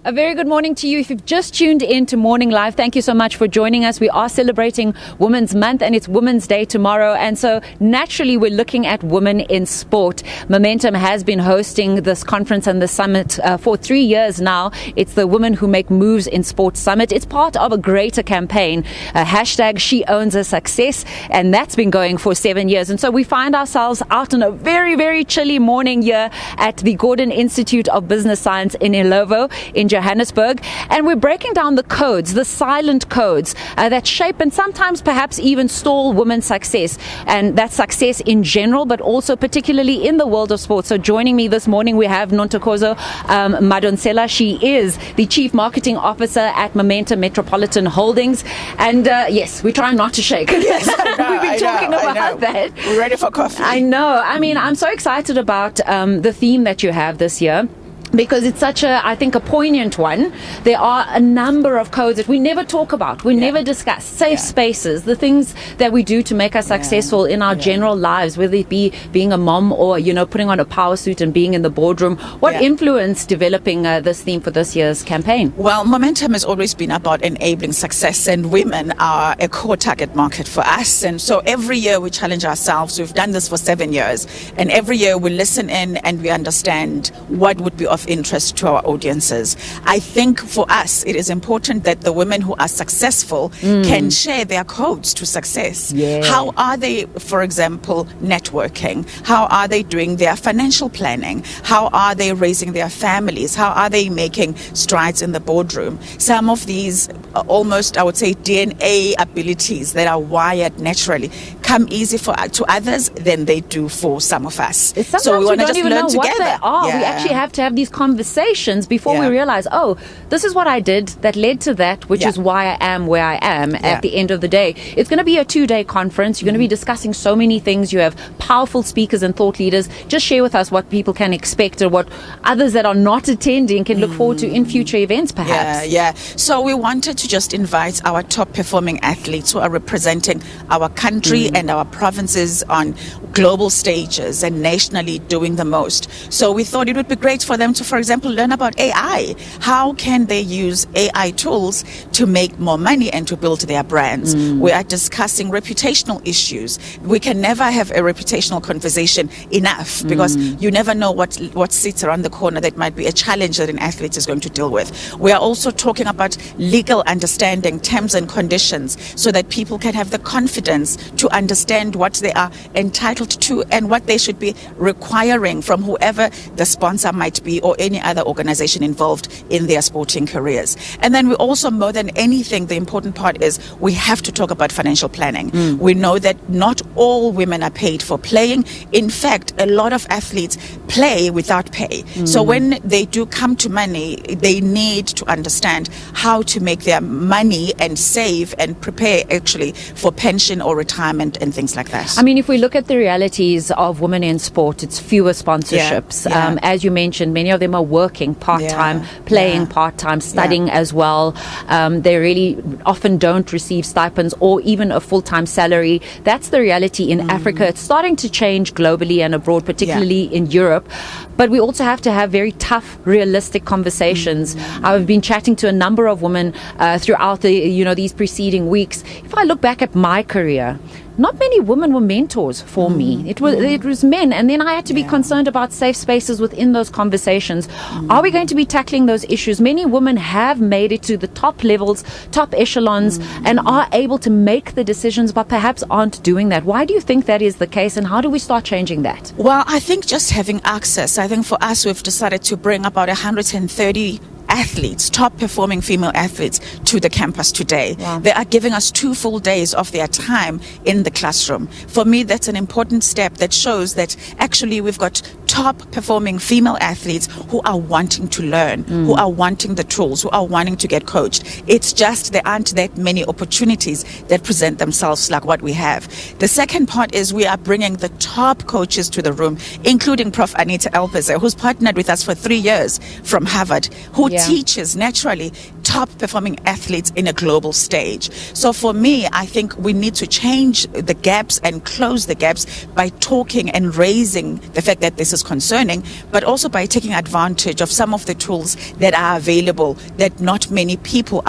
A very good morning to you. If you've just tuned in to Morning Live, thank you so much for joining us. We are celebrating Women's Month and it's Women's Day tomorrow. And so naturally, we're looking at women in sport. Momentum has been hosting this conference and the summit for 3 years now. It's the Women Who Make Moves in Sport Summit. It's part of a greater campaign, hashtag She Owns Her Success. And that's been going for 7 years. And so we find ourselves out on a very, very chilly morning here at the Gordon Institute of Business Science in Illovo in Johannesburg, and we're breaking down the codes, the silent codes that shape and sometimes perhaps even stall women's success, and that's success in general, but also particularly in the world of sports. So joining me this morning, we have Nontokozo Madonsela. She is the Chief Marketing Officer at Momentum Metropolitan Holdings, and yes, we try not to shake. Yes, We've been talking about that. We're ready for coffee. I know. I mean, I'm so excited about the theme that you have this year, because it's such a, I think, a poignant one. There are a number of codes that we never talk about, we never discuss. Safe spaces, the things that we do to make us successful in our general lives, whether it be being a mom or, you know, putting on a power suit and being in the boardroom. What influenced developing this theme for this year's campaign? Well, Momentum has always been about enabling success, and women are a core target market for us. And so every year we challenge ourselves. We've done this for 7 years, and every year we listen in and we understand what would be of interest to our audiences. I think for us it is important that the women who are successful can share their codes to success. How are they, for example, networking? How are they doing their financial planning? How are they raising their families? How are they making strides in the boardroom? Some of these almost, I would say, DNA abilities that are wired naturally come easy to others than they do for some of us. So we want to just learn together. What they are. Yeah. We actually have to have these conversations before we realize, oh, this is what I did that led to that, which is why I am where I am at the end of the day. It's going to be a 2-day conference. You're going to be discussing so many things. You have powerful speakers and thought leaders. Just share with us what people can expect or what others that are not attending can look forward to in future events, perhaps. So we wanted to just invite our top performing athletes who are representing our country and our provinces on global stages and nationally doing the most. So we thought it would be great for them to, for example, learn about AI. How can they use AI tools to make more money and to build their brands? We are discussing reputational issues. We can never have a reputational conversation enough, because you never know what sits around the corner that might be a challenge that an athlete is going to deal with. We are also talking about legal understanding, terms and conditions, so that people can have the confidence to understand what they are entitled to and what they should be requiring from whoever the sponsor might be or any other organization involved in their sporting careers. And then we also, more than anything, the important part is we have to talk about financial planning. We know that not all women are paid for playing. In fact, a lot of athletes play without pay. So when they do come to money, they need to understand how to make their money and save and prepare actually for pension or retirement and things like that. I mean, if we look at the realities of women in sport, it's fewer sponsorships. As you mentioned, many of them are working part-time, playing part-time, studying as well. They really often don't receive stipends or even a full-time salary. That's the reality in Africa. It's starting to change globally and abroad, particularly in Europe. But we also have to have very tough, realistic conversations. I've been chatting to a number of women throughout these preceding weeks. If I look back at my career, not many women were mentors for me. It was men, and then I had to be concerned about safe spaces within those conversations. Are we going to be tackling those issues? Many women have made it to the top levels, top echelons, and are able to make the decisions, but perhaps aren't doing that. Why do you think that is the case, and how do we start changing that? Well, I think just having access. I think for us, we've decided to bring about 130 athletes, top performing female athletes, to the campus today. They are giving us 2 full days of their time in the classroom. For me, that's an important step that shows that actually we've got top performing female athletes who are wanting to learn, who are wanting the tools, who are wanting to get coached. It's just there aren't that many opportunities that present themselves like what we have. The second part is we are bringing the top coaches to the room, including Prof. Anita Elpese, who's partnered with us for 3 years from Harvard, who teaches naturally top performing athletes in a global stage. So for me, I think we need to change the gaps and close the gaps by talking and raising the fact that this is concerning, but also by taking advantage of some of the tools that are available that not many people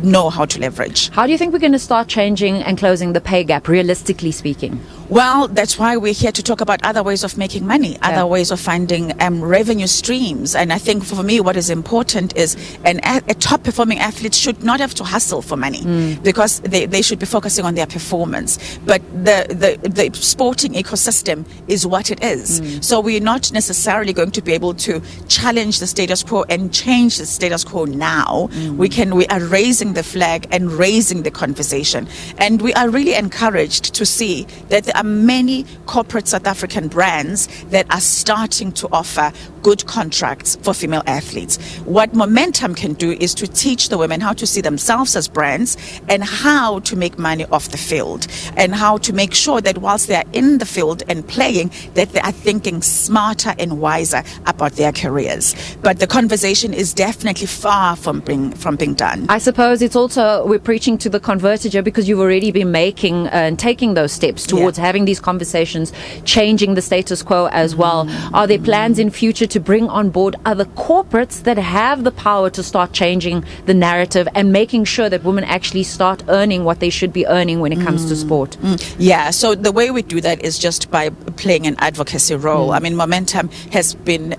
know how to leverage. How do you think we're going to start changing and closing the pay gap, realistically speaking? Well, that's why we're here to talk about other ways of making money, other ways of finding revenue streams. And I think for me, what is important is a top performing athlete should not have to hustle for money because they should be focusing on their performance. But the sporting ecosystem is what it is. So we're not necessarily going to be able to challenge the status quo and change the status quo now. We are raising the flag and raising the conversation. And we are really encouraged to see that there are many corporate South African brands that are starting to offer good contracts for female athletes. What Momentum can do is to teach the women how to see themselves as brands and how to make money off the field and how to make sure that whilst they are in the field and playing, that they are thinking smarter and wiser about their careers. But the conversation is definitely far from being done. I suppose it's also, we're preaching to the converted here because you've already been making and taking those steps towards having these conversations, changing the status quo as well. Are there plans in future to bring on board other corporates that have the power to start changing the narrative and making sure that women actually start earning what they should be earning when it comes to sport? Yeah, so the way we do that is just by playing an advocacy role. I mean, Momentum has been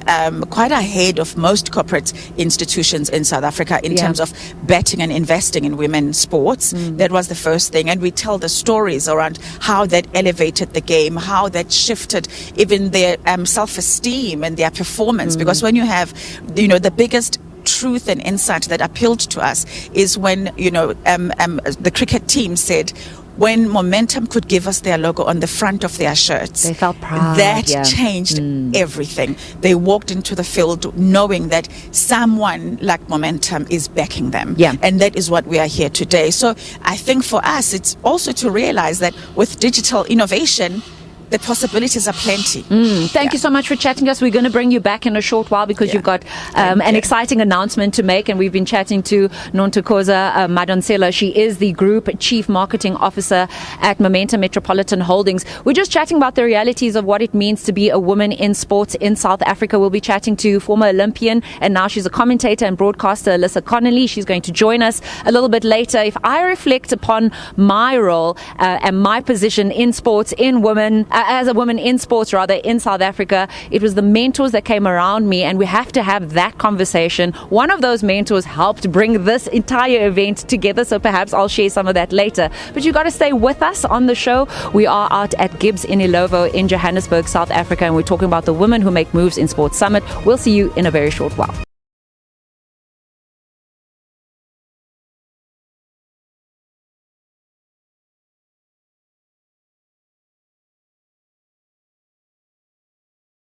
quite ahead of most corporate institutions in South Africa in terms of betting and investing in women's sports. That was the first thing. And we tell the stories around how that elevated the game, how that shifted even their self-esteem and their performance. Because when you have, the biggest truth and insight that appealed to us is when, the cricket team said, when Momentum could give us their logo on the front of their shirts, they felt proud. That changed everything. They walked into the field knowing that someone like Momentum is backing them. And that is what we are here today. So I think for us, it's also to realize that with digital innovation, the possibilities are plenty. Thank you so much for chatting to us. We're going to bring you back in a short while because you've got an exciting announcement to make, and we've been chatting to Nontokozo Madonsela. She is the Group Chief Marketing Officer at Momentum Metropolitan Holdings. We're just chatting about the realities of what it means to be a woman in sports in South Africa. We'll be chatting to former Olympian and now she's a commentator and broadcaster, Alyssa Connolly. She's going to join us a little bit later. If I reflect upon my role and my position in sports, in women, as a woman in sports rather in South Africa, it was the mentors that came around me, and we have to have that conversation. One of those mentors helped bring this entire event together, so perhaps I'll share some of that later. But you got to stay with us on the show. We are out at Gibbs in Illovo in Johannesburg, South Africa, and we're talking about the Women Who Make Moves in Sports Summit. We'll see you in a very short while.